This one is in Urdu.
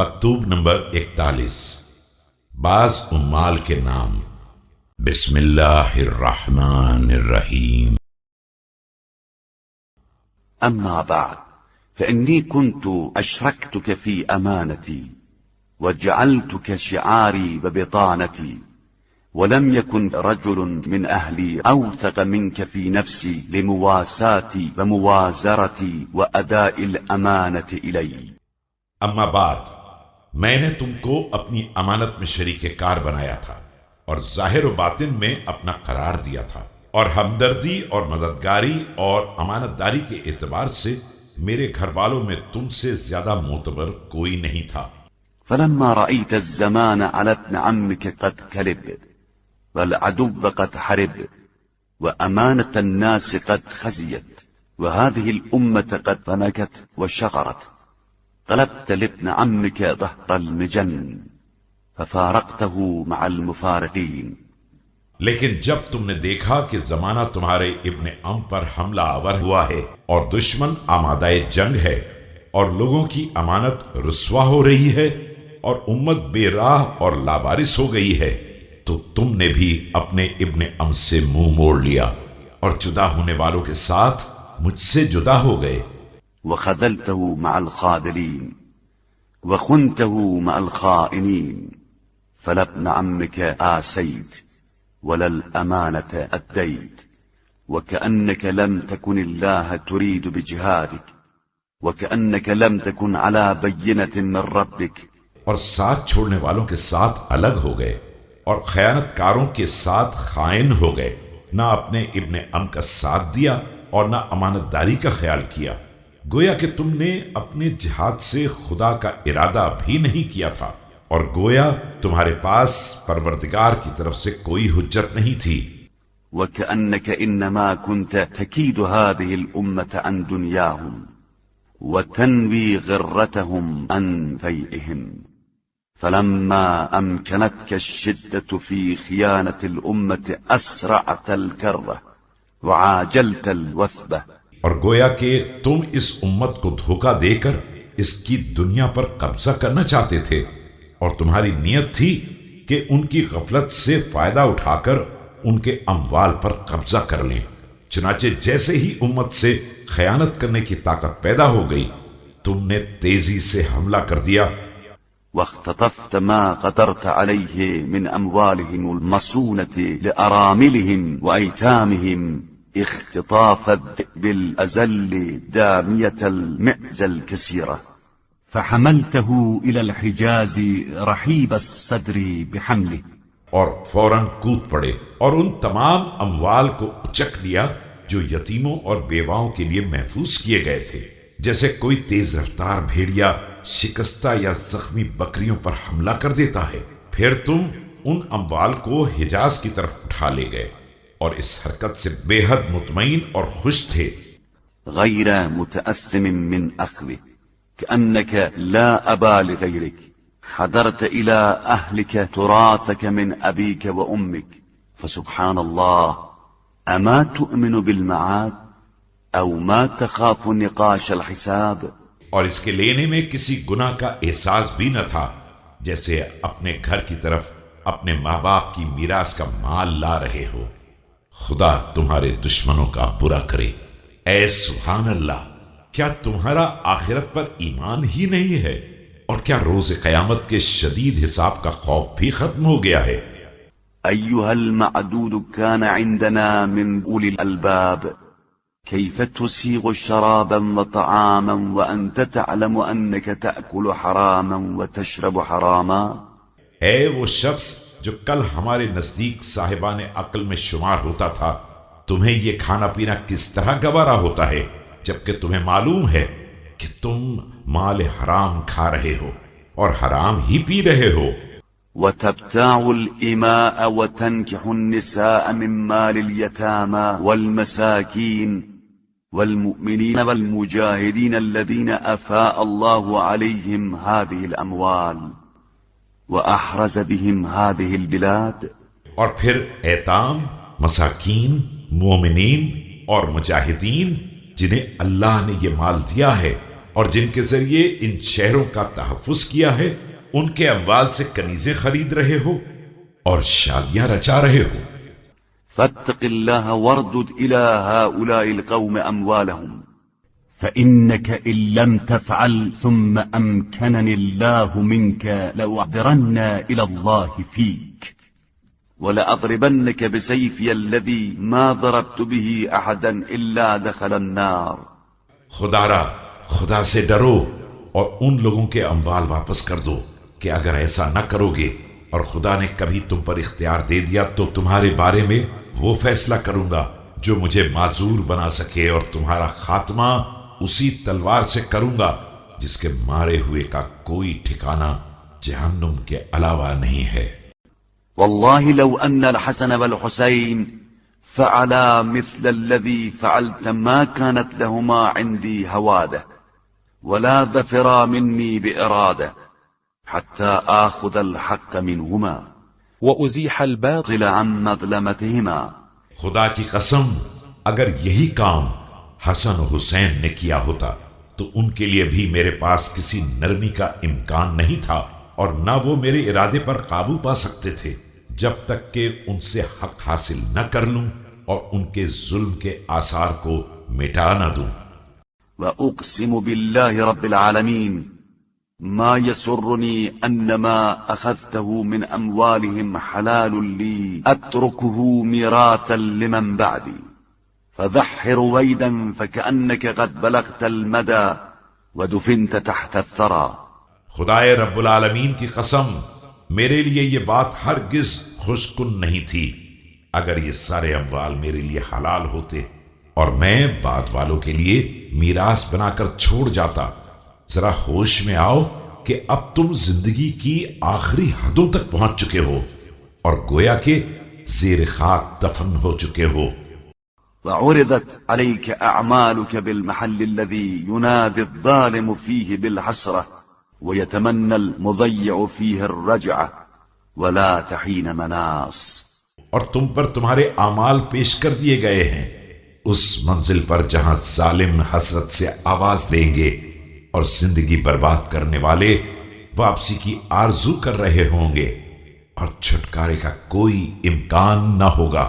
مکتوب نمبر 41 بعض امال کے نام۔ بسم اللہ الرحمن الرحیم۔ أما بعد فإني كنت أشركتك في أمانتي وجعلتك شعاري وبطانتي، ولم يكن رجل من أهلي أوثق منك في نفسي لمواساتي وموازرتي وأداء الأمانة إلي۔ اما بعد، میں نے تم کو اپنی امانت میں شریک کار بنایا تھا اور ظاہر و باطن میں اپنا قرار دیا تھا، اور ہمدردی اور مددگاری اور امانت داری کے اعتبار سے میرے گھر والوں میں تم سے زیادہ معتبر کوئی نہیں تھا۔ فلما رأيت الزمان على ابن عمك قد كلب والعدو قد حرب وأمانة الناس قد خزيت وهذه الأمة قد فنكت وشغرت، قلبت لابن عمك ظهر المجن ففارقته مع المفارقين۔ لیکن جب تم نے دیکھا کہ زمانہ تمہارے ابن ام پر حملہ آور ہوا ہے اور دشمن آمادہ جنگ ہے اور لوگوں کی امانت رسوا ہو رہی ہے اور امت بے راہ اور لاوارث ہو گئی ہے، تو تم نے بھی اپنے ابن ام سے منہ موڑ لیا اور جدا ہونے والوں کے ساتھ مجھ سے جدا ہو گئے۔ وخذلته مع الخاذلين وخنته مع الخائنين، فلا ابن عمك آسيت ولا الأمانة أديت، وكأنك لم تكن الله تريد بجهادك، وكأنك لم تكن على بينة من ربك۔ اور ساتھ چھوڑنے والوں کے ساتھ الگ ہو گئے اور خیانت کاروں کے ساتھ خائن ہو گئے، نہ اپنے ابن ام کا ساتھ دیا اور نہ امانت داری کا خیال کیا، گویا کہ تم نے اپنے جہاد سے خدا کا ارادہ بھی نہیں کیا تھا، اور گویا تمہارے پاس پروردگار کی طرف سے کوئی حجت نہیں تھی۔ وكأنك إنما كنت تكيد هذه الأمة عن دنياهم وتنوي غرتهم عن فيئهم، فلما أمكنتك الشدة في خيانة الأمة أسرعت الكرة وعاجلت الوثبة۔ اور گویا کہ تم اس امت کو دھوکہ دے کر اس کی دنیا پر قبضہ کرنا چاہتے تھے، اور تمہاری نیت تھی کہ ان کی غفلت سے فائدہ اٹھا کر ان کے اموال پر قبضہ کر لیں۔ چنانچہ جیسے ہی امت سے خیانت کرنے کی طاقت پیدا ہو گئی، تم نے تیزی سے حملہ کر دیا۔ واختطفت ما قدرت عليه من أموالهم المصونة لأراملهم وأيتامهم اختطاف الذئب الأزل دامية المعز الكسيرة، فحملته إلى الحجاز رحيب الصدر بحمله۔ اور فوراً کود پڑے اور ان تمام اموال کو اچک لیا جو یتیموں اور بیواؤں کے لیے محفوظ کیے گئے تھے، جیسے کوئی تیز رفتار بھیڑیا شکستہ یا زخمی بکریوں پر حملہ کر دیتا ہے۔ پھر تم ان اموال کو حجاز کی طرف اٹھا لے گئے اور اس حرکت سے بے حد مطمئن اور خوش تھے۔ غیر متأثم من أخذه كأنك لا أبا لغيرك، حضرت إلى أهلك تراثك من أبيك وأمك، فسبحان الله أما تؤمن بالمعاد أو ما تخاف نقاش الحساب۔ اور اس کے لینے میں کسی گناہ کا احساس بھی نہ تھا، جیسے اپنے گھر کی طرف اپنے ماں باپ کی میراث کا مال لا رہے ہو۔ خدا تمہارے دشمنوں کا برا کرے۔ اے سبحان اللہ، کیا تمہارا آخرت پر ایمان ہی نہیں ہے؟ اور کیا روز قیامت کے شدید حساب کا خوف بھی ختم ہو گیا ہے؟ أيها المعدود كان عندنا من أولي الألباب، كيف تسيغ شرابا وطعاما وأنت تعلم أنك تأكل حراما وتشرب حراما۔ اے وہ شخص جو کل ہمارے نزدیک صاحبان عقل میں شمار ہوتا تھا، تمہیں یہ کھانا پینا کس طرح گوارا ہوتا ہے جبکہ تمہیں معلوم ہے کہ تم مال حرام کھا رہے ہو اور حرام ہی پی رہے ہو۔ وتبتاع الإماء وتنكح النساء من مال اليتامى والمساكين والمؤمنين والمجاهدين الذين أفاء الله عليهم هذه الأموال وأحرز بهم هذه البلاد۔ اور پھر ایتام، مساکین، مومنین اور مجاہدین جنہیں اللہ نے یہ مال دیا ہے اور جن کے ذریعے ان شہروں کا تحفظ کیا ہے ان کے اموال سے کنیزیں خرید رہے ہو اور شادیاں رچا رہے ہو۔ فاتق الله واردد إلى هؤلاء القوم أموالهم فإنك إن لم تفعل ثم أمكنني الله منك لأعذرن إلى الله فيك ولأضربنك بسيفي الذي ما ضربت به أحدا إلا دخل النار۔ خدا سے ڈرو اور ان لوگوں کے اموال واپس کر دو کہ اگر ایسا نہ کرو گے اور خدا نے کبھی تم پر اختیار دے دیا تو تمہارے بارے میں وہ فیصلہ کروں گا جو مجھے معذور بنا سکے، اور تمہارا خاتمہ اسی تلوار سے کروں گا جس کے مارے ہوئے کا کوئی ٹھکانہ جہنم کے علاوہ نہیں ہے۔ والله لو أن الحسن والحسين فعلا مثل الذي فعلت ما كانت لهما عندي هواده ولا ظفرا مني بإراده حتى آخذ الحق منهما وأزيح الباطل عن مظلمتهما۔ خدا کی قسم اگر یہی کام حسن و حسین نے کیا ہوتا تو ان کے لیے بھی میرے پاس کسی نرمی کا امکان نہیں تھا، اور نہ وہ میرے ارادے پر قابو پا سکتے تھے جب تک کہ ان سے حق حاصل نہ کر لوں اور ان کے ظلم کے آثار کو مٹا نہ دوں۔ وأقسم بالله رب العالمين ما يسرني أن ما أخذته من أموالهم حلال لي أتركه ميراثا لمن بعدي فضح رويدا فكأنك قد بلغت المدى ودفنت تحت الثرى۔ خدائے رب العالمین کی قسم میرے لیے یہ بات ہرگز خوشکن نہیں تھی اگر یہ سارے اموال میرے لیے حلال ہوتے اور میں بعد والوں کے لیے میراث بنا کر چھوڑ جاتا۔ ذرا ہوش میں آؤ کہ اب تم زندگی کی آخری حدوں تک پہنچ چکے ہو اور گویا کہ زیر خاک دفن ہو چکے ہو۔ وعرضت عليك أعمالك بالمحل الذي ينادي الظالم فيه بالحسرة ويتمنى المضيع فيه الرجعة ولا تحين مناص۔ اور تم پر تمہارے اعمال پیش کر دیے گئے ہیں اس منزل پر جہاں ظالم حسرت سے آواز دیں گے اور زندگی برباد کرنے والے واپسی کی آرزو کر رہے ہوں گے، اور چھٹکارے کا کوئی امکان نہ ہوگا۔